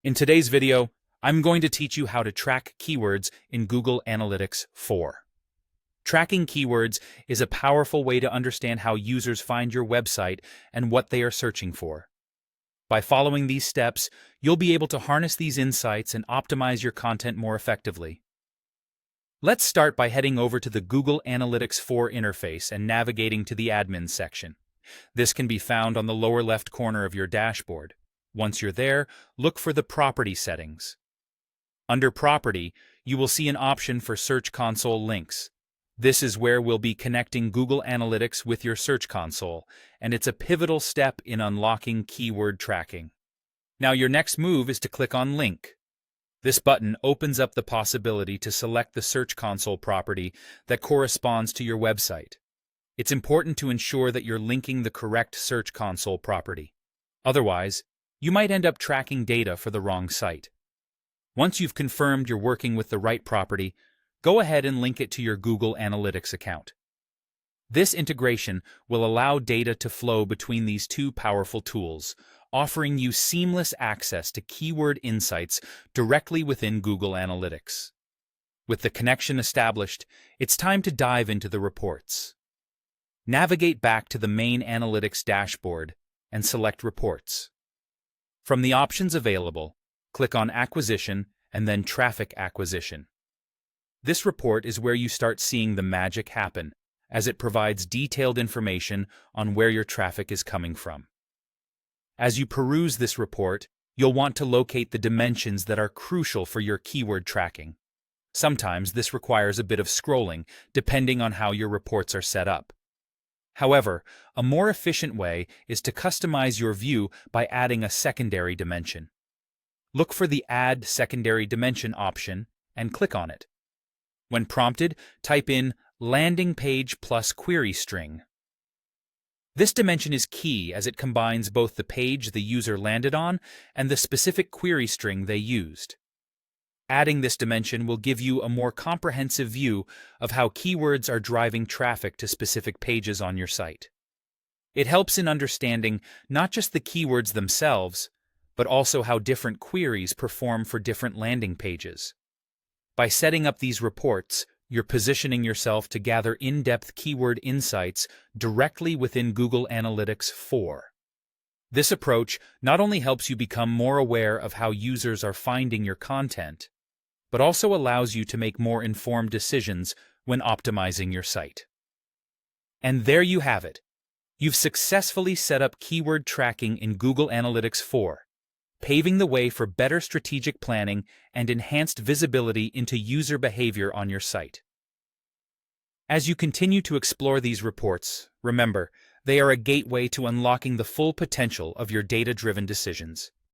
In today's video, I'm going to teach you how to track keywords in Google Analytics 4. Tracking keywords is a powerful way to understand how users find your website and what they are searching for. By following these steps, you'll be able to harness these insights and optimize your content more effectively. Let's start by heading over to the Google Analytics 4 interface and navigating to the Admin section. This can be found on the lower left corner of your dashboard. Once you're there, look for the Property settings. Under Property, you will see an option for Search Console links. This is where we'll be connecting Google Analytics with your Search Console, and it's a pivotal step in unlocking keyword tracking. Now your next move is to click on Link. This button opens up the possibility to select the Search Console property that corresponds to your website. It's important to ensure that you're linking the correct Search Console property. Otherwise, you might end up tracking data for the wrong site. Once you've confirmed you're working with the right property, go ahead and link it to your Google Analytics account. This integration will allow data to flow between these two powerful tools, offering you seamless access to keyword insights directly within Google Analytics. With the connection established, it's time to dive into the reports. Navigate back to the main Analytics dashboard and select Reports. From the options available, click on Acquisition and then Traffic Acquisition. This report is where you start seeing the magic happen, as it provides detailed information on where your traffic is coming from. As you peruse this report, you'll want to locate the dimensions that are crucial for your keyword tracking. Sometimes this requires a bit of scrolling, depending on how your reports are set up. However, a more efficient way is to customize your view by adding a secondary dimension. Look for the Add Secondary Dimension option and click on it. When prompted, type in Landing Page plus Query String. This dimension is key as it combines both the page the user landed on and the specific query string they used. Adding this dimension will give you a more comprehensive view of how keywords are driving traffic to specific pages on your site. It helps in understanding not just the keywords themselves, but also how different queries perform for different landing pages. By setting up these reports, you're positioning yourself to gather in-depth keyword insights directly within Google Analytics 4. This approach not only helps you become more aware of how users are finding your content, but also allows you to make more informed decisions when optimizing your site. And there you have it. You've successfully set up keyword tracking in Google Analytics 4, paving the way for better strategic planning and enhanced visibility into user behavior on your site. As you continue to explore these reports, remember, they are a gateway to unlocking the full potential of your data-driven decisions.